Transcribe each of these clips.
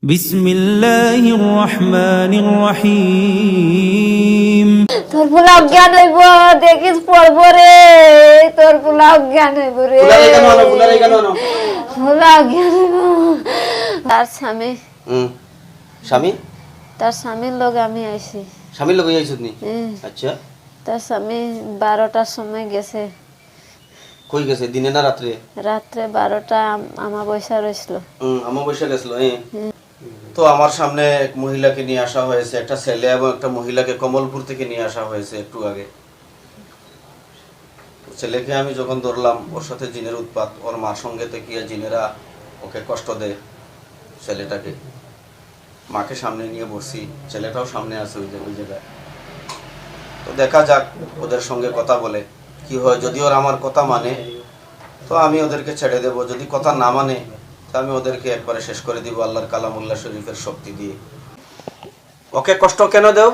বিসমিল্লাহির রহমানির রহিম। তোর ফুলা অজ্ঞান হইব, দেখিস পড়ব রে। তোর ফুলা অজ্ঞান হইব রে, ফুলা অজ্ঞান হইব। তার স্বামী স্বামী তার স্বামীর লগে আমি আইছি। স্বামীর লগে আইছত নি? আচ্ছা, তার স্বামী 12টার সময় গেছে। কই গেছে, দিনে না রাত্রে? রাত্রে 12টা আমাবস্যা রইছিল। আমাবস্যা গেছিল। তো আমার সামনে এক মহিলাকে নিয়ে আসা হয়েছে, একটা ছেলে এবং একটা মহিলাকে কমলপুর থেকে নিয়ে আসা হয়েছে একটু আগে। ছেলেকে আমি যখন ধরলাম, ওর সাথে জিনের উৎপাত, ওর মার সঙ্গে থেকে জিনেরা ওকে কষ্ট দেয় ছেলেটাকে। মাকে সামনে নিয়ে বসছি, ছেলেটাও সামনে আছে ওই জায়গায়। তো দেখা যাক ওদের সঙ্গে কথা বলে কি হয়। যদি ওরা আমার কথা মানে তো আমি ওদেরকে ছেড়ে দেব, যদি কথা না মানে তো আমি ওদেরকে একবারে শেষ করে দিব আল্লাহর কালামুল্লাহ শরীফের শক্তি দিয়ে। ওকে কষ্ট কেন দেও?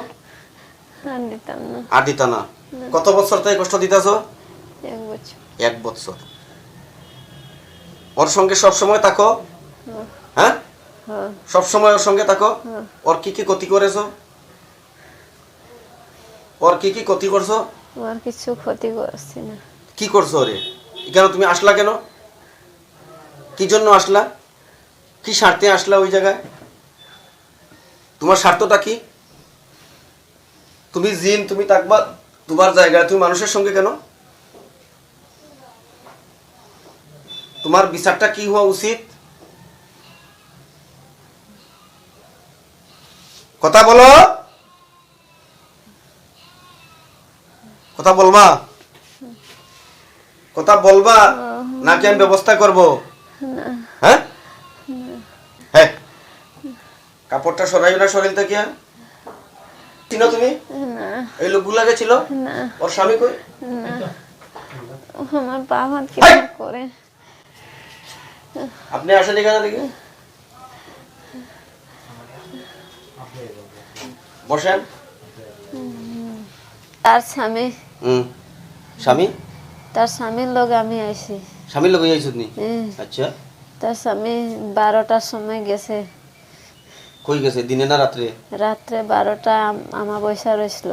আর দিতা না? কত বছর থেকে কষ্ট দিতেছ? 1 বছর। ওর সঙ্গে সব সময় থাকো? হ্যাঁ, সব সময় ওর সঙ্গে থাকো। ওর কি কি ক্ষতি করেছো? ওর কি কি ক্ষতি করছো? আর কিছু ক্ষতি করছি না। কি করছো রে? কেন তুমি আসলা? কেন, কি জন্য আসলা? কি স্বার্থে আসলা ওই জায়গায়? তোমার স্বার্থটা কি? তুমি জিন, তুমি থাকবা তোমার জায়গায়, তুমি মানুষের সঙ্গে কেন? তোমার বিচারটা কি হওয়া উচিত? কথা বলো, কথা বলবা, কথা বলবা নাকি আমি ব্যবস্থা করব? হ্যাঁ হ্যাঁ, কাপড়টা সরাই না শরীর থেকে। চিনো তুমি এই লোকগুলা গেছিল? ওর স্বামী কই? আমার বাবা কি করে? আপনি আসেন এখানে দেখি, বসেন। তার স্বামী স্বামী তার স্বামীর লগে আমি আইছি। স্বামীর লগে আইছত নি? আচ্ছা, তার স্বামী 12টার সময় গেছে। কই গেছে, দিনে না রাত্রে? রাত্রে 12টা আমাবস্যা রইছিল।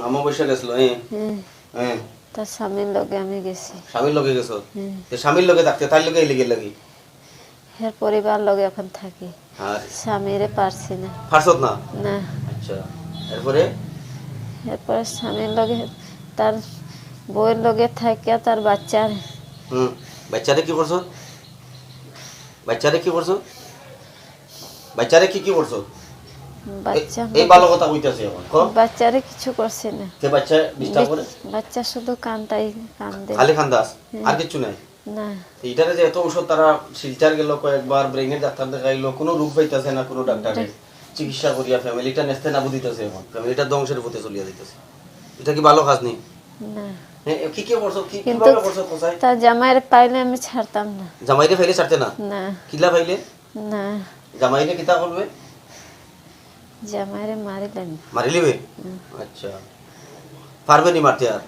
আমাবস্যা গেছিল। তার স্বামীর লগে আমি গেছি। স্বামীর লগে গেছো? স্বামীর লগে থাকতে তার লগে এলিগে লাগি এর পরিবার লগে এখন থাকি। স্বামীরে পারছি না। ফারসত না? না। আচ্ছা, এরপরে এরপরে স্বামীর লগে তার বউয়ের লগে থাকিয়া তার বাচ্চার বাচ্চারে কি করছো? বাচ্চারে কি করছো? বাচ্চারে কি কি করছো? বাচ্চা এই ভালো কথা কইতাছি এখন। বাচ্চারে কিছু করছে না। তে বাচ্চা ডিস্টার্ব করে? বাচ্চা শুধু কান্দে। খালি কান্দাস, আর কিছু নাই? না। এইটারে যে এত ওষুধ তারা শিলচার গেল, কয়েকবার ব্রেইনের ডাক্তার দেখাইলো, কোনো রোগ পাইতাছে না কোনো ডাক্তারে। চিকিৎসা করিয়া ফ্যামিলিটা নেস্তে না বুঝিতেছে, এখন ফ্যামিলিটা ধ্বংসের পথে চলিয়া দিতেছে। এটা কি ভালো কাজ নেই? না। কি কি করছো? কি কিভাবে করছো? কোথায়? তার জামাইরে পাইলে আমি ছাড়তাম না। জামাইরে ফাইলে ছাড়তে না? না। কিলা ফাইলে? না। জামাইরে কিতা করবে? জামাইরে মারিলেন। মারিলিবে? আচ্ছা, পারবে নি মারতে? আর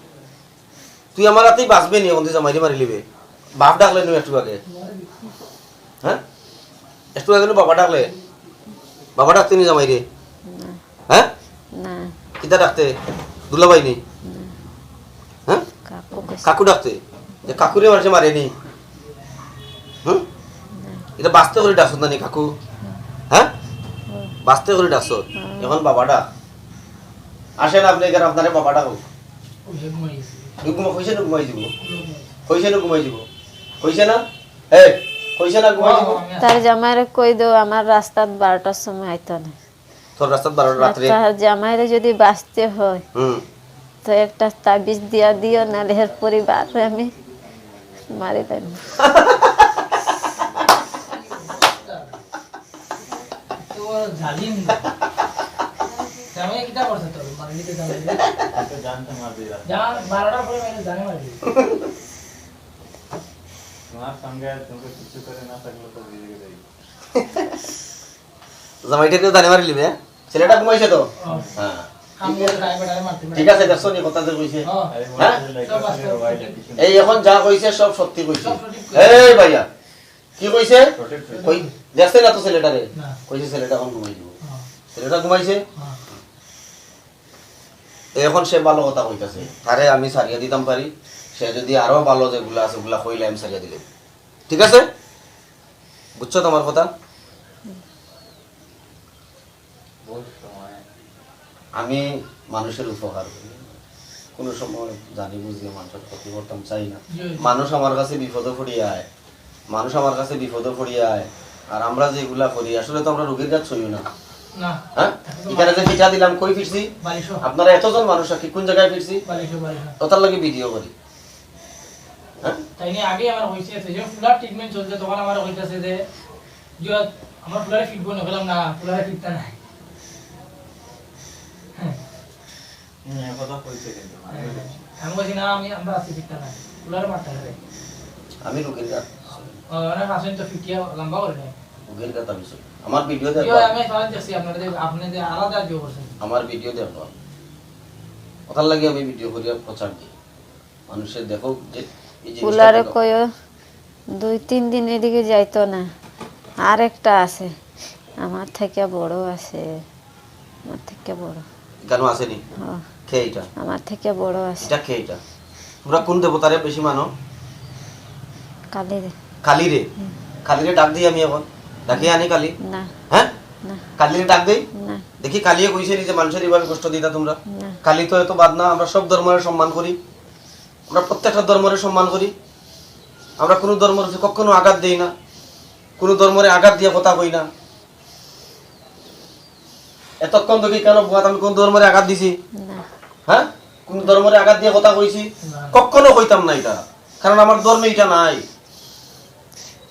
তুই আমার হাতেই বাঁচবে নি এখন তুই জামাইরে মারিলিবে? বাপ ডাকলে নি একটু আগে? হ্যাঁ, একটু আগে বাবা ডাকলে? বাবা ডাকতে নি জামাইরে? হ্যাঁ, না। কিতা ডাকতে? দুলাভাই নি? হ্যাঁ, কাকু ডাকতে? যে কাকুরে মারছে মারেনি? এটা বাঁচতে করে ডাকছ না নি কাকু? হ্যাঁ, বাঁচতে করে ডাকছ। এখন বাবা ডাক। আসেন আপনি এখানে, আপনারে বাবা ডাক। হইছে না ঘুমাই দিব? হইছে না ঘুমাই দিব? হইছে না? হইছে না ঘুমাই দিব? তার জামাইরে কই দেও আমার রাস্তাত 12টার সময় আইতো না। তোর রাস্তাত 12টা রাত্রে? তার জামাইরে যদি বাঁচতে হয় তো একটা তাবিজ দিয়া দিও, নাহলে এর পরিবার আমি মারি দেব। জামাইটাকে জানে মারি লিবে? ছেলেটা ঘুমাইছে তো? হ্যাঁ, ঠিক আছে, দেখছো নি কথা যে কইছে? এই এখন যা কইছে সব সত্যি কইছে। এই ভাইয়া কি কইছে? কই দেখছ না তো ছেলেটারে? কইছে ছেলেটা এখন ঘুমাই দিব ছেলেটা ঘুমাইছে এখন সে ভালো কথা কইতাছে তারে আমি সারিয়া দিতাম পারি সে যদি আরো ভালো যেগুলো আছে ওগুলা কইলে আমি সারিয়া দিলে ঠিক আছে বুঝছো তোমার কথা আমি মানুষের উপকার করি কোনো সময় জানি বুঝিয়ে মানুষের ক্ষতি করতাম চাই না মানুষ আমার কাছে বিপদে পড়িয়ে আয় মানুষ আমার কাছে বিপদে পড়িয়ে আয় আর আমরা যেগুলা করি আসলে তো আমরা রোগীর কাজ ছইও না হ্যাঁ এখানে যে পিঠা দিলাম কই ফিরছি আপনারা এতজন মানুষ কি কোন জায়গায় ফিরছি তোতার লাগে ভিডিও করি হ্যাঁ তাই নিয়ে আগে আমার হইছে যে ফুলার ট্রিটমেন্ট চলছে তখন আমার হইতাছে যে আমার ফুলারে ফিটবো না বললাম না ফুলারে ফিটতা নাই কথা কইছে কিন্তু আমি বলছি না আমরা আছি ফিটতা নাই ফুলারে মারতে হবে আমি রোগীর কাজ অনেক আসেন তো ফিটিয়া লম্বা করে নেয় রোগীর কথা বিষয় আমার ভিডিও দেখো আমি সবাই দেখছি আপনাদের আলাদা ভিডিও করছেন আমার ভিডিও দেখো কথার লাগে আমি ভিডিও করি প্রচার দিই মানুষের দেখো যে এই জিনিসটা পুলারে কইও 2-3 দিন এদিকে যাইতো না আরেকটা আছে আমার থেকে বড় আছে আমার থেকে বড় কেন আসেনি হ্যাঁ কে এটা আমার থেকে বড় আছে এটা কে এটা তোমরা কোন দেবতারে বেশি মানো কালি রে কালীরে কালীরে ডাক দিই আমি এখন ডাকি আনি কালী না হ্যাঁ না কালীরে ডাক দেই না দেখি কালিয়ে কইছে নি যে মানুষের এইভাবে কষ্ট দিতা তোমরা না কালী তো এত বাদ না আমরা সব ধর্মের সম্মান করি আমরা প্রত্যেকটা ধর্মের সম্মান করি আমরা কোনো ধর্মের কখনো আঘাত দেই না কোনো ধর্মের আঘাত দিয়ে কথা কই না এতক্ষণ দেখি কেন বুয়াত আমি কোন ধর্মের আঘাত দিছি না হ্যাঁ কোন ধর্মের আঘাত দিয়ে কথা কইছি কখনো কইতাম না এটা কারণ আমার ধর্মে এটা নাই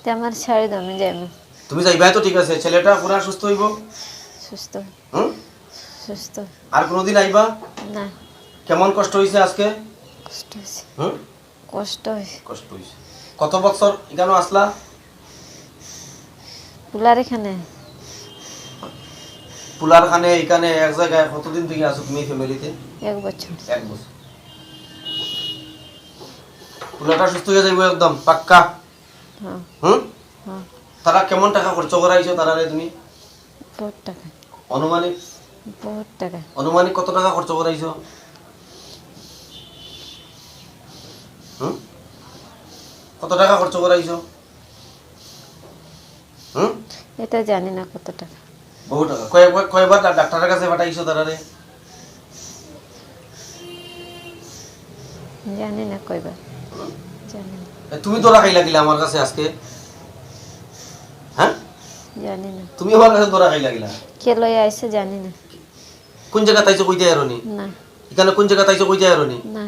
তে আমার ছাড়ি দাও আমি যাইব তুমি যাইবাই তো ঠিক আছে ছেলেটা পুরা সুস্থ হইব সুস্থ হুম সুস্থ আর কোনোদিন আইবা না কেমন কষ্ট হইছে আজকে কষ্ট হয়েছে হুম কষ্ট হয়েছে কষ্ট হইছে কত বছর এখানে আসলা পুলার এখানে পুলার খানে এখানে এক জায়গায় কতদিন থেকে আছো তুমি ফ্যামিলিতে 1 বছর 1 বছর পুলাটা সুস্থ হয়ে যাইব একদম পাক্কা হ্যাঁ হুম হ্যাঁ তারা কেমন টাকা খরচ করাইছো তারারে তুমি বহুত টাকা অনুমানিক কত টাকা খরচ করাইছো হুম কত টাকা খরচ করাইছো হুম এটা জানি না কত টাকা বহু টাকা কয়বার ডাক্তারের কাছে পাঠাইছো তারারে জানি না কয়বার জানি না তুমি দৌড়া খাইলা গিলা আমার কাছে আজকে হ্যাঁ জানি না তুমি আমার কাছে দৌড়া খাইলা গিলা কে লই আইছে জানি না কোন জায়গা তাইছো কইতে আরনি না এখানে কোন জায়গা তাইছো কইতে আরনি না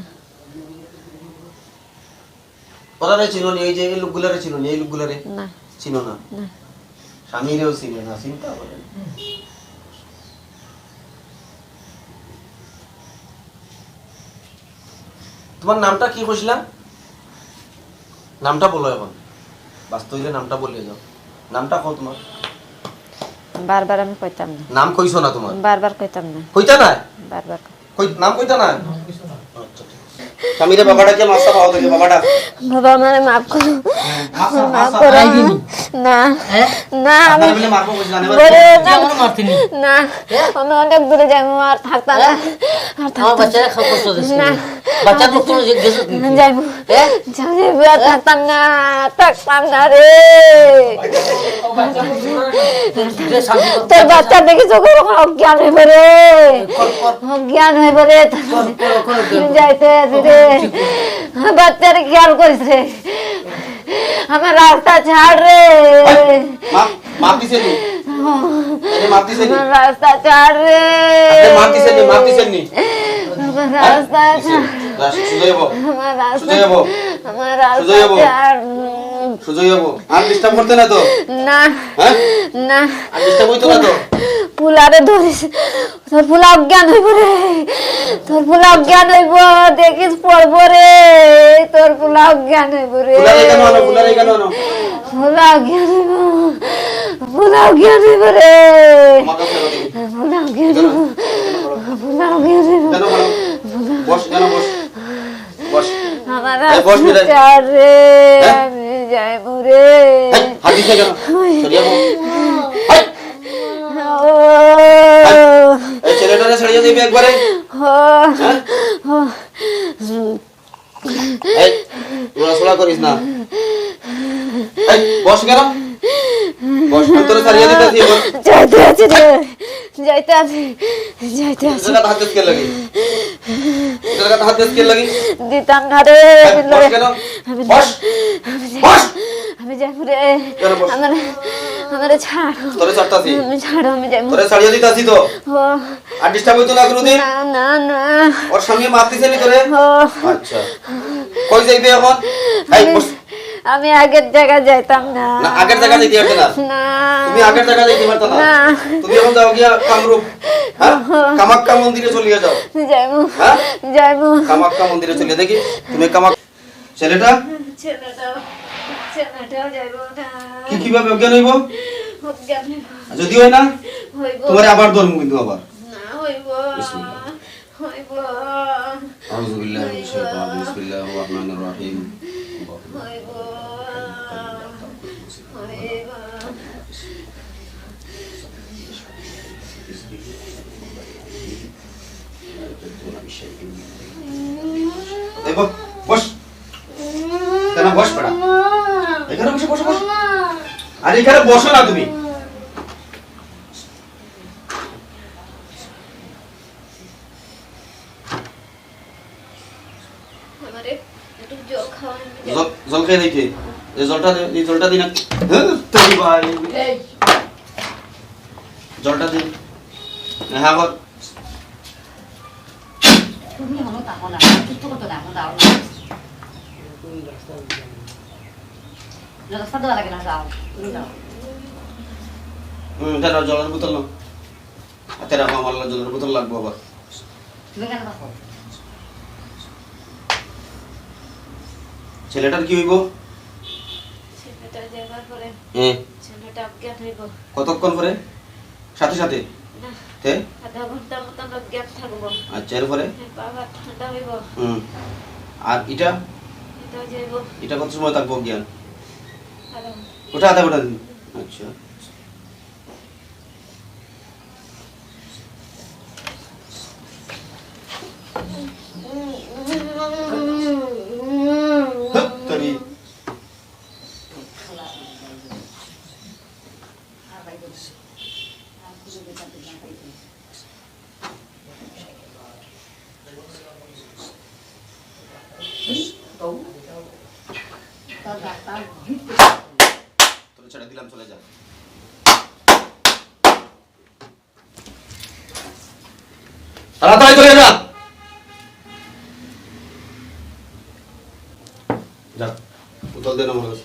ওরারে চিনো নি এই যে এই লোকগুলারে চিনো নি এই লোকগুলারে না চিনো না না স্বামীরেও চিনে না চিন্তা করেন তোমার নামটা কি কইছিলা নামটা বলো এখন বাস্তব হইলে নামটা বলিয়ে যাও নামটা কও তোমার বারবার আমি কইতাম না নাম কইছো না তোমার বারবার কইতাম না কইতা না বারবার কই নাম কইতা না আচ্ছা ঠিক স্বামীরে বাবাটা কে মাসা পাও দেখে বাবাটা বাবা আমারে মাফ করো মাসা মাফ মাসা করো আইদিনি। না না আমি আপনারা বলে মারবো কইছ জানেন বলে না আমার মারতিনি না আমি অনেক দূরে যাইবো আর থাকতাম না আর আমার থাকতাম বাচ্চারা খাওয়া কষ্ট দিচ্ছে না বাচ্চা তো কোনো গেছে যাইবো যাইবো আর থাকতাম না রে তোর বাচ্চা দেখি চোখে অজ্ঞান হইব রে অজ্ঞান হইব রে যাইতে আছি রে বাচ্চার খেয়াল করিস রে আমার রাস্তা ছাড় রে মাপ দিছে নি এই মাপ দিছে নি আমার রাস্তা ছাড় রে আপনি মাপ দিছেন নি আমার রাস্তা ছাড় সুজয় যাবো আমার রাস্তা সুজয় যাবো আমার সুজয় রাস্তা যাবো। ছাড় সুজয় যাবো আর ডিস্টার্ব করতে না তো না হ্যাঁ না আর ডিস্টার্ব হইতো না তো পুলারে ধরিস তোর পুলা অজ্ঞান হইব রে তোর পুলা অজ্ঞান হইব দেখিস পড়ব রে তোর পুলা অজ্ঞান হইব রে ফুলারে কেন আনো পুলা অজ্ঞান হইব পুলা অজ্ঞান হইব রে আমার কাছে দিবি পুলা অজ্ঞান হইব পুলা অজ্ঞান হইব কেন বলো বস কেন বস বস আমার এই বস রাস্তা বিরাজ। ছাড় রে হ্যাঁ? আমি যাইব রে হাত দিছে কেন সরিয়া বল হাই যাবে একবারে হ্যাঁ এই লড়াচড়া করিস না এই বস কেন বস তোরে ছাড়িয়ে দিতেছি এবার যাইতে আছি রে যাইতে আছি জায়গা হাত কে লাগি জায়গা হাত কে লাগি দিতাম না রে বস কেন বস বস আমি যাইব রে কেন বস? আমারে ছাড়ো তোরে ছাড়তাছি আমি ছাড়ো আমি যাইব তোরে ছাড়িয়ে দিতাছি তো ও আর ডিস্টার্ব হইতো না কোনোদিন না না না ওর সামনে মারতিছে নি তোরে ও আচ্ছা কই যাইবে এখন এই বস আমি আগের জায়গা যাইতাম না না আগের জায়গা যাইতে পারতে না না তুমি আগের জায়গা যাইতে পারতে না না। তুমি এখন যাও গিয়া কামরূপ হ্যাঁ কামাখ্যা মন্দিরে চলিয়ে যাও যাইবো হ্যাঁ যাইবো কামাখ্যা মন্দিরে চলিয়ে দেখি তুমি ছেলেটা ছেলেটাও যাইবো না কি কিভাবে অজ্ঞান হইব অজ্ঞান যদি হয় না হইব তোমার আবার ধর্ম কিন্তু আবার না হইব বিসমিল্লাহ। হইব আউযু বিল্লাহি মিনাশ শাইতানির বিসমিল্লাহির রহমানির রহিম হইব হইব এই বস কেন বস পড়া এখানে বসে বসে বস আর এখানে বসো না তুমি আমারে একটু জল খাওয়ান জল খেয়ে দেখি এই জলটা দিন তোর ভাই জলটা দিন হ্যাঁ বল তুমি হলো তাহলে না সুস্থ করতে দেখো দাও রাস্তা দেওয়া লাগে না যাও তুমি যাও কেন জলের বোতল না হাতে রাখো আমার জলের বোতল লাগবে আবার তুমি কেন দেখো ছেলেটার কি হইব ছেলেটা যাবার পরে হ্যাঁ ছেলেটা অজ্ঞান হইব কতক্ষণ পরে সাথে সাথে না তে আধা ঘন্টা মতন অজ্ঞান থাকবো আচ্ছা এরপরে বাবা ঠান্ডা হইব আর এটা এটাও যাইব এটা কত সময় থাকবো জ্ঞান আরো ওটা আধা ঘন্টা দিন আচ্ছা তরি তোরে ছেড়ে দিলাম চলে যা তাড়াতাড়ি চলে যা যা বোতল দে না আমার কাছে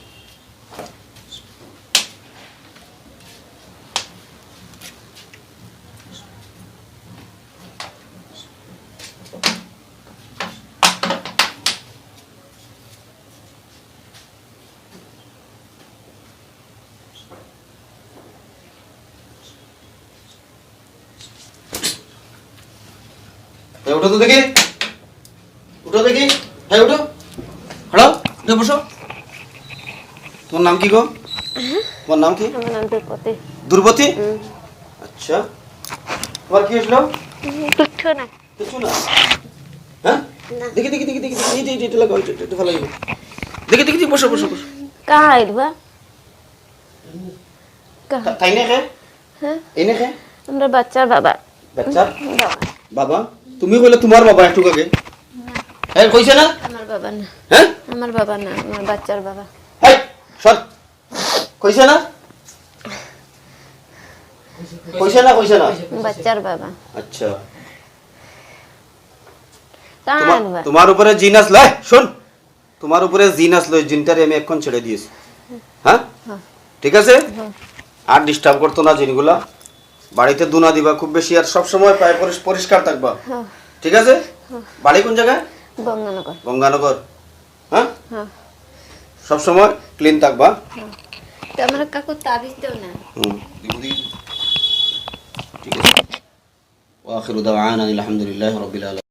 উঠো তো দেখি হ্যাঁ উঠো হাঁড়ো উঠে বসো তোমার নাম কি গো তোমার নাম কি আমার নাম দুর্পতি দুর্বতী আচ্ছা তোমার কি হয়েছিল কিচ্ছু না কিছু না হ্যাঁ দেখি এটা লাগাও এটা ভালো লাগবে দেখি বসো কাহা আইবা তাই না খায় হ্যাঁ এই না খায় আমরা বাচ্চার বাবা বাচ্চা বাবা বাবা তুমি বলে তোমার বাবা একটু আগে হ্যাঁ কইছে না আমার বাবা না হ্যাঁ আমার বাবা না আমার বাচ্চার বাবা এই সর কইছে না বাচ্চার বাবা আচ্ছা কাহা আইবা তোমার উপরে জিন আসলো শোন তোমার উপরে জিন আসলো এই জিনটারে আমি এখন ছেড়ে দিয়েছি হ্যাঁ ঠিক আছে আর ডিস্টার্ব করতো না জিনগুলা বাড়িতে দুনা দিবা খুব বেশি আর সব সময় পায় পরিষ্কার থাকবা ঠিক আছে বাড়ি কোন জায়গায় গঙ্গানগর হ্যাঁ সব সময় ক্লিন থাকবা তো আমার কাকু তাবিজ দেও না ঠিক আছে ওয়া আখিরু দাওয়ানা আলহামদুলিল্লাহি রাব্বিল আলামিন